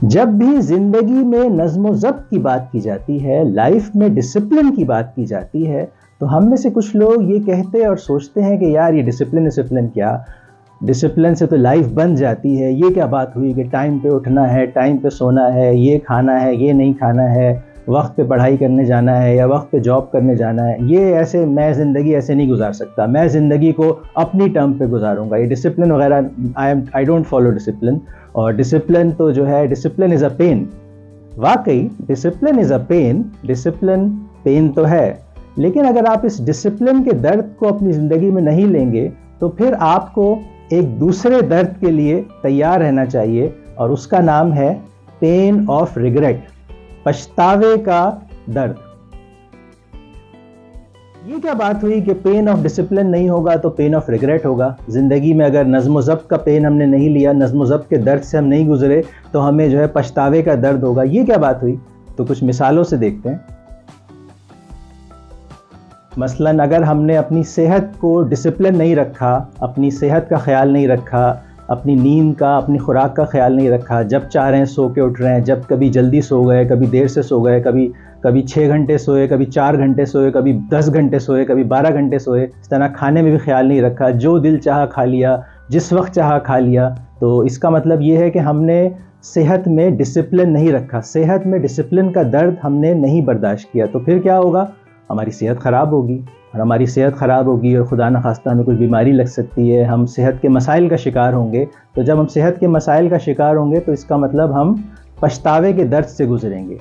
جب بھی زندگی میں نظم و ضبط کی بات کی جاتی ہے، لائف میں ڈسپلن کی بات کی جاتی ہے، تو ہم میں سے کچھ لوگ یہ کہتے اور سوچتے ہیں کہ یار یہ ڈسپلن کیا، ڈسپلن سے تو لائف بن جاتی ہے، یہ کیا بات ہوئی کہ ٹائم پہ اٹھنا ہے، ٹائم پہ سونا ہے، یہ کھانا ہے، یہ نہیں کھانا ہے، وقت پہ پڑھائی کرنے جانا ہے یا وقت پہ جاب کرنے جانا ہے، یہ ایسے میں زندگی ایسے نہیں گزار سکتا، میں زندگی کو اپنی ٹرم پہ گزاروں گا، یہ ڈسپلن وغیرہ آئی ڈونٹ فالو ڈسپلن. اور ڈسپلن تو جو ہے ڈسپلن از اے پین. واقعی discipline is a pain, discipline pain تو ہے، لیکن اگر آپ اس ڈسپلن کے درد کو اپنی زندگی میں نہیں لیں گے تو پھر آپ کو ایک دوسرے درد کے لیے تیار رہنا چاہیے، اور اس کا نام ہے پین آف ریگریٹ، پچھتاوے کا درد. یہ کیا بات ہوئی کہ پین آف ڈسپلن نہیں ہوگا تو پین آف ریگریٹ ہوگا؟ زندگی میں اگر نظم و ضبط کا پین ہم نے نہیں لیا، نظم و ضبط کے درد سے ہم نہیں گزرے تو ہمیں جو ہے پچھتاوے کا درد ہوگا. یہ کیا بات ہوئی؟ تو کچھ مثالوں سے دیکھتے ہیں. مثلاً اگر ہم نے اپنی صحت کو ڈسپلن نہیں رکھا، اپنی صحت کا خیال نہیں رکھا، اپنی نیند کا، اپنی خوراک کا خیال نہیں رکھا، جب چاہ رہے ہیں سو کے اٹھ رہے ہیں، جب کبھی جلدی سو گئے، کبھی دیر سے سو گئے، کبھی 6 گھنٹے سوئے، کبھی 4 گھنٹے سوئے، کبھی 10 گھنٹے سوئے، کبھی 12 گھنٹے سوئے، اس طرح کھانے میں بھی خیال نہیں رکھا، جو دل چاہا کھا لیا، جس وقت چاہا کھا لیا، تو اس کا مطلب یہ ہے کہ ہم نے صحت میں ڈسپلن نہیں رکھا، صحت میں ڈسپلن کا درد ہم نے نہیں برداشت کیا. تو پھر کیا ہوگا؟ ہماری صحت خراب ہوگی، اور ہماری صحت خراب ہوگی اور خدا نخواستہ ہمیں کوئی بیماری لگ سکتی ہے، ہم صحت کے مسائل کا شکار ہوں گے. تو جب ہم صحت کے مسائل کا شکار ہوں گے تو اس کا مطلب ہم پچھتاوے کے درد سے گزریں گے.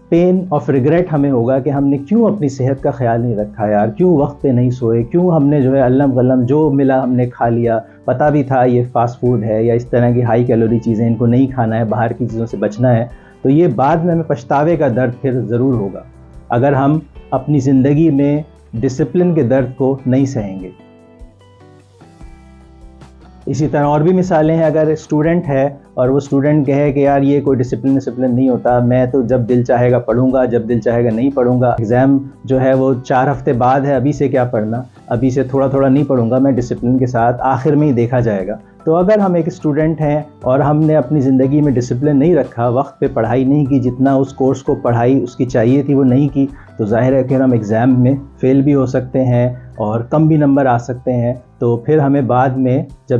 پین آف ریگریٹ ہمیں ہوگا کہ ہم نے کیوں اپنی صحت کا خیال نہیں رکھا یار، کیوں وقت پہ نہیں سوئے، کیوں ہم نے جو ہے علم غلم جو ملا ہم نے کھا لیا، پتہ بھی تھا یہ فاسٹ فوڈ ہے یا اس طرح کی ہائی کیلوری چیزیں، ان کو نہیں کھانا ہے، باہر کی چیزوں سے بچنا ہے. تو یہ بعد میں ہمیں پچھتاوے کا درد پھر ضرور ہوگا اگر ہم اپنی زندگی میں ڈسپلن کے درد کو نہیں سہیں گے. اسی طرح اور بھی مثالیں ہیں. اگر اسٹوڈنٹ ہے اور وہ اسٹوڈنٹ کہے کہ یار یہ کوئی ڈسپلن نہیں ہوتا، میں تو جب دل چاہے گا پڑھوں گا، جب دل چاہے گا نہیں پڑھوں گا، ایگزام جو ہے وہ 4 ہفتے بعد ہے، ابھی سے کیا پڑھنا، ابھی سے تھوڑا تھوڑا نہیں پڑھوں گا، میں ڈسپلن کے ساتھ آخر میں ہی دیکھا جائے گا. تو اگر ہم ایک اسٹوڈنٹ ہیں اور ہم نے اپنی زندگی میں ڈسپلن نہیں رکھا، وقت پہ پڑھائی نہیں کی، جتنا اس کورس کو پڑھائی اس کی چاہیے تھی وہ نہیں کی، تو ظاہر ہے کہ ہم ایگزام میں فیل بھی ہو سکتے ہیں اور کم بھی نمبر آ سکتے ہیں. تو پھر ہمیں بعد میں جب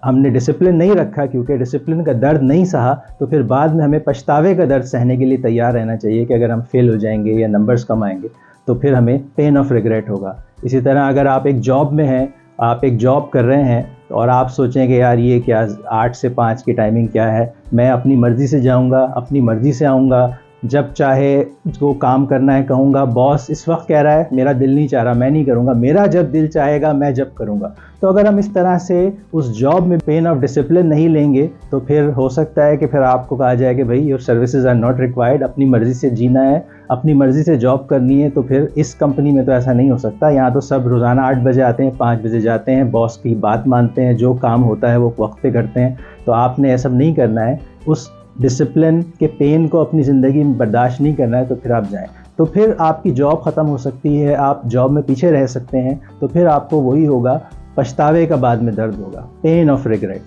ہم نے ڈسپلن نہیں رکھا، کیونکہ ڈسپلن کا درد نہیں سہا، تو پھر بعد میں ہمیں پچھتاوے کا درد سہنے کے لیے تیار رہنا چاہیے کہ اگر ہم فیل ہو جائیں گے یا نمبرز کم آئیں گے تو پھر ہمیں پین آف ریگریٹ ہوگا. اسی طرح اگر آپ ایک جاب میں ہیں، آپ ایک جاب کر رہے ہیں اور آپ سوچیں کہ یار یہ کیا 8 سے 5 کی ٹائمنگ کیا ہے، میں اپنی مرضی سے جاؤں گا، اپنی مرضی سے آؤں گا، جب چاہے کو کام کرنا ہے کہوں گا، باس اس وقت کہہ رہا ہے میرا دل نہیں چاہ رہا میں نہیں کروں گا، میرا جب دل چاہے گا میں جب کروں گا. تو اگر ہم اس طرح سے اس جاب میں پین آف ڈسپلن نہیں لیں گے تو پھر ہو سکتا ہے کہ پھر آپ کو کہا جائے کہ بھائی your services are not required, اپنی مرضی سے جینا ہے، اپنی مرضی سے جاب کرنی ہے. تو پھر اس کمپنی میں تو ایسا نہیں ہو سکتا، یہاں تو سب روزانہ 8 بجے آتے ہیں، 5 بجے جاتے ہیں، باس کی بات مانتے ہیں، جو کام ہوتا ہے وہ وقت پہ کرتے ہیں. تو آپ نے ایسا نہیں کرنا ہے، اس ڈسپلن کے پین کو اپنی زندگی میں برداشت نہیں کرنا ہے. تو پھر آپ جائیں، تو پھر آپ کی جاب ختم ہو سکتی ہے، آپ جاب میں پیچھے رہ سکتے ہیں. تو پھر آپ کو وہی ہوگا، پچھتاوے کا بعد میں درد ہوگا، پین آف ریگریٹ.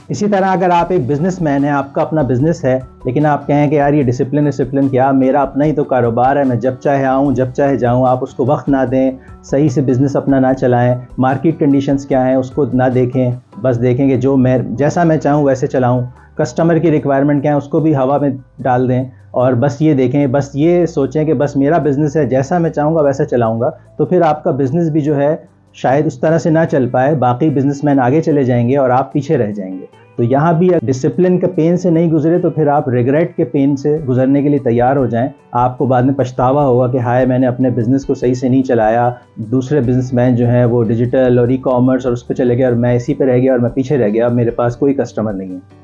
اسی طرح اگر آپ ایک بزنس مین ہیں، آپ کا اپنا بزنس ہے، لیکن آپ کہیں کہ یار یہ ڈسپلن کیا، میرا اپنا ہی تو کاروبار ہے، میں جب چاہے آؤں جب چاہے جاؤں، آپ اس کو وقت نہ دیں، صحیح سے بزنس اپنا نہ چلائیں، مارکیٹ کنڈیشنز کیا ہیں اس کو نہ دیکھیں، بس دیکھیں کہ جیسا میں چاہوں ویسے چلاؤں، کسٹمر کی ریکوائرمنٹ کیا ہے اس کو بھی ہوا میں ڈال دیں، اور بس یہ دیکھیں، بس یہ سوچیں کہ بس میرا بزنس ہے، جیسا میں چاہوں گا ویسا چلاؤں گا. تو پھر آپ کا بزنس بھی جو ہے شاید اس طرح سے نہ چل پائے، باقی بزنس مین آگے چلے جائیں گے اور آپ پیچھے رہ جائیں گے. تو یہاں بھی ڈسپلن کے پین سے نہیں گزرے تو پھر آپ ریگریٹ کے پین سے گزرنے کے لیے تیار ہو جائیں. آپ کو بعد میں پچھتاوا ہوگا کہ ہائے میں نے اپنے بزنس کو صحیح سے نہیں چلایا، دوسرے بزنس مین جو ہیں وہ ڈیجیٹل اور ای کامرس اور اس پہ چلے گئے اور میں اسی پہ رہ گیا اور میں پیچھے رہ گیا، اب میرے پاس کوئی کسٹمر نہیں ہے.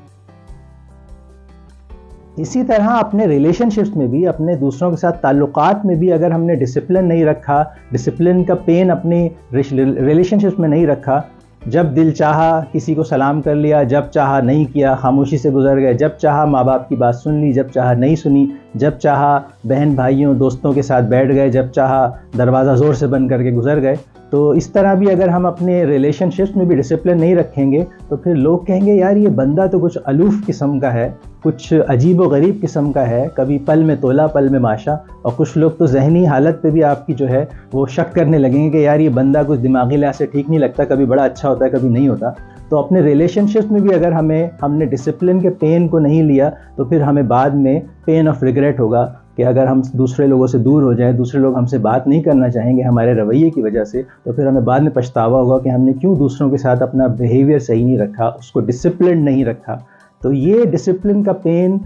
اسی طرح اپنے ریلیشن شپس میں بھی، اپنے دوسروں کے ساتھ تعلقات میں بھی اگر ہم نے ڈسپلن نہیں رکھا، ڈسپلن کا پین اپنی ریلیشن شپس میں نہیں رکھا، جب دل چاہا کسی کو سلام کر لیا، جب چاہا نہیں کیا، خاموشی سے گزر گئے، جب چاہا ماں باپ کی بات سن لی، جب چاہا نہیں سنی، جب چاہا بہن بھائیوں دوستوں کے ساتھ بیٹھ گئے، جب چاہا دروازہ زور سے بند کر کے گزر گئے، تو اس طرح بھی اگر ہم اپنے ریلیشن شپس میں بھی ڈسپلن نہیں رکھیں گے تو پھر لوگ کہیں گے یار یہ بندہ تو کچھ الوف قسم کا ہے, کچھ عجیب و غریب قسم کا ہے, کبھی پل میں تولا پل میں ماشا. اور کچھ لوگ تو ذہنی حالت پہ بھی آپ کی جو ہے وہ شک کرنے لگیں گے کہ یار یہ بندہ کچھ دماغی لحاظ سے ٹھیک نہیں لگتا, کبھی بڑا اچھا ہوتا ہے کبھی نہیں ہوتا. تو اپنے ریلیشن شپس میں بھی اگر ہم نے ڈسپلن کے پین کو نہیں لیا تو پھر ہمیں بعد میں پین آف ریگریٹ ہوگا کہ اگر ہم دوسرے لوگوں سے دور ہو جائیں, دوسرے لوگ ہم سے بات نہیں کرنا چاہیں گے ہمارے رویے کی وجہ سے, تو پھر ہمیں بعد میں پچھتاوا ہوگا کہ ہم نے کیوں دوسروں کے ساتھ اپنا بیہیویئر صحیح نہیں رکھا, اس کو ڈسپلن نہیں رکھا. تو یہ ڈسپلن کا پین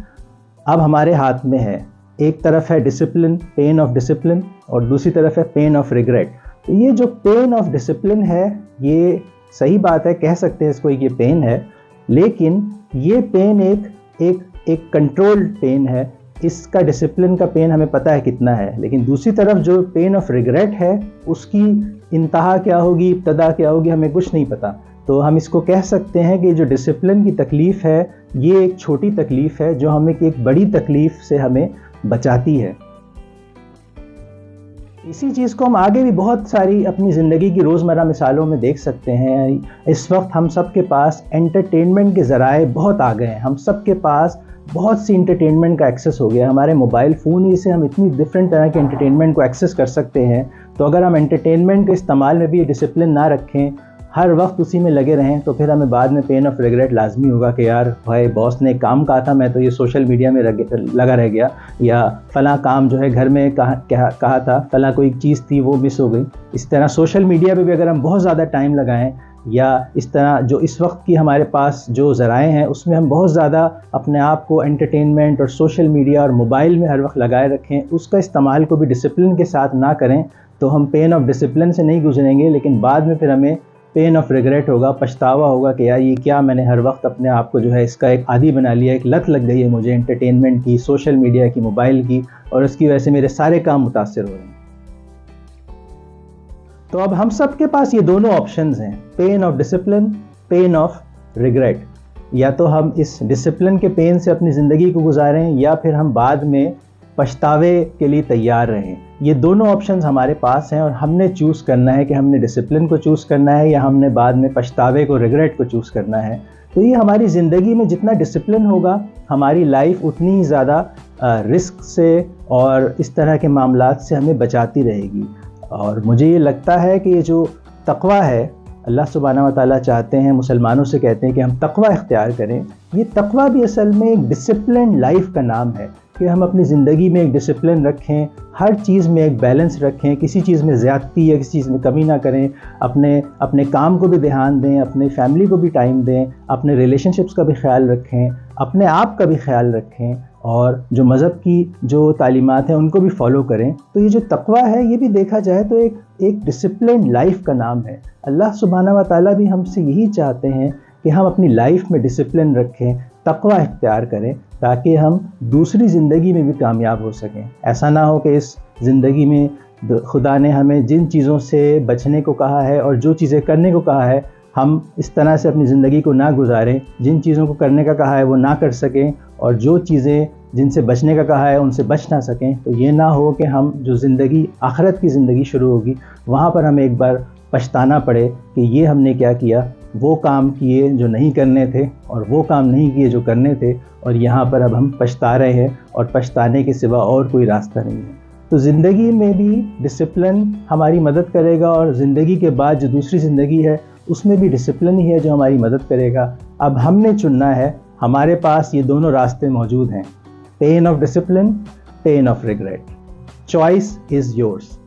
اب ہمارے ہاتھ میں ہے. ایک طرف ہے ڈسپلن, پین آف ڈسپلن, اور دوسری طرف ہے پین آف ریگریٹ. تو یہ جو پین آف ڈسپلن ہے یہ صحیح بات ہے, کہہ سکتے ہیں اس کو یہ پین ہے, لیکن یہ پین ایک کنٹرولڈ پین ہے. اس کا ڈسپلن کا پین ہمیں پتہ ہے کتنا ہے, لیکن دوسری طرف جو پین آف ریگریٹ ہے اس کی انتہا کیا ہوگی, ابتدا کیا ہوگی, ہمیں کچھ نہیں پتہ. تو ہم اس کو کہہ سکتے ہیں کہ جو ڈسپلن کی تکلیف ہے یہ ایک چھوٹی تکلیف ہے جو ہمیں ایک بڑی تکلیف سے ہمیں بچاتی ہے. اسی چیز کو ہم آگے بھی بہت ساری اپنی زندگی کی روزمرہ مثالوں میں دیکھ سکتے ہیں. اس وقت ہم سب کے پاس انٹرٹینمنٹ کے ذرائع بہت آ گئے ہیں, ہم سب کے پاس بہت سی انٹرٹینمنٹ کا ایکسیس ہو گیا. ہمارے موبائل فون ہی سے ہم اتنی ڈفرینٹ طرح کے انٹرٹینمنٹ کو ایکسیس کر سکتے ہیں. تو اگر ہم انٹرٹینمنٹ کے استعمال میں بھی ڈسپلن نہ رکھیں, ہر وقت اسی میں لگے رہیں, تو پھر ہمیں بعد میں پین آف ریگریٹ لازمی ہوگا کہ یار بھائی باس نے ایک کام کہا تھا, میں تو یہ سوشل میڈیا میں لگا رہ گیا, یا فلاں کام جو ہے گھر میں کہا تھا, فلاں کوئی چیز تھی وہ مس ہو گئی. اس طرح سوشل میڈیا پہ بھی اگر ہم بہت زیادہ ٹائم لگائیں, یا اس طرح جو اس وقت کی ہمارے پاس جو ذرائع ہیں اس میں ہم بہت زیادہ اپنے آپ کو انٹرٹینمنٹ اور سوشل میڈیا اور موبائل میں ہر وقت لگائے رکھیں, اس کا استعمال کو بھی ڈسپلن کے ساتھ نہ کریں, تو ہم پین آف ڈسپلن سے نہیں گزریں گے, لیکن بعد میں پھر ہمیں پین آف ریگریٹ ہوگا, پچھتاوا ہوگا کہ یار یہ کیا میں نے ہر وقت اپنے آپ کو جو ہے اس کا ایک عادی بنا لیا, ایک لت لگ گئی ہے مجھے انٹرٹینمنٹ کی, سوشل میڈیا کی, موبائل کی, اور اس کی وجہ سے میرے سارے کام متاثر ہو رہے ہیں. تو اب ہم سب کے پاس یہ دونوں آپشنز ہیں, pain of discipline, pain of regret. یا تو ہم اس ڈسپلن کے پین سے اپنی زندگی کو گزاریں, یا پھر ہم بعد میں پچھتاوے کے لیے تیار رہیں. یہ دونوں آپشنز ہمارے پاس ہیں, اور ہم نے چوز کرنا ہے کہ ہم نے ڈسپلن کو چوز کرنا ہے یا ہم نے بعد میں پچھتاوے کو, ریگریٹ کو چوز کرنا ہے. تو یہ ہماری زندگی میں جتنا ڈسپلن ہوگا ہماری لائف اتنی ہی زیادہ رسک سے اور اس طرح کے معاملات سے ہمیں بچاتی رہے گی. اور مجھے یہ لگتا ہے کہ یہ جو تقویٰ ہے, اللہ سبحانہ و تعالیٰ چاہتے ہیں, مسلمانوں سے کہتے ہیں کہ ہم تقویٰ اختیار کریں. یہ تقویٰ بھی اصل میں ایک ڈسپلن لائف کا نام ہے کہ ہم اپنی زندگی میں ایک ڈسپلن رکھیں, ہر چیز میں ایک بیلنس رکھیں, کسی چیز میں زیادتی یا کسی چیز میں کمی نہ کریں, اپنے کام کو بھی دھیان دیں, اپنے فیملی کو بھی ٹائم دیں, اپنے ریلیشن شپس کا بھی خیال رکھیں, اپنے آپ کا بھی خیال رکھیں, اور جو مذہب کی جو تعلیمات ہیں ان کو بھی فالو کریں. تو یہ جو تقویٰ ہے یہ بھی دیکھا جائے تو ایک ڈسپلن لائف کا نام ہے. اللہ سبحانہ و تعالیٰ بھی ہم سے یہی چاہتے ہیں کہ ہم اپنی لائف میں ڈسپلن رکھیں, تقویٰ اختیار کریں, تاکہ ہم دوسری زندگی میں بھی کامیاب ہو سکیں. ایسا نہ ہو کہ اس زندگی میں خدا نے ہمیں جن چیزوں سے بچنے کو کہا ہے اور جو چیزیں کرنے کو کہا ہے ہم اس طرح سے اپنی زندگی کو نہ گزاریں, جن چیزوں کو کرنے کا کہا ہے وہ نہ کر سکیں, اور جو چیزیں جن سے بچنے کا کہا ہے ان سے بچ نہ سکیں. تو یہ نہ ہو کہ ہم جو زندگی آخرت کی زندگی شروع ہوگی وہاں پر ہمیں ایک بار پچھتانا پڑے کہ یہ ہم نے کیا کیا, وہ کام کیے جو نہیں کرنے تھے اور وہ کام نہیں کیے جو کرنے تھے, اور یہاں پر اب ہم پچھتا رہے ہیں اور پچھتانے کے سوا اور کوئی راستہ نہیں ہے. تو زندگی میں بھی ڈسپلن ہماری مدد کرے گا, اور زندگی کے بعد جو دوسری زندگی ہے اس میں بھی ڈسپلن ہی ہے جو ہماری مدد کرے گا. اب ہم نے چننا ہے, ہمارے پاس یہ دونوں راستے موجود ہیں, pain of discipline, pain of regret. Choice is yours.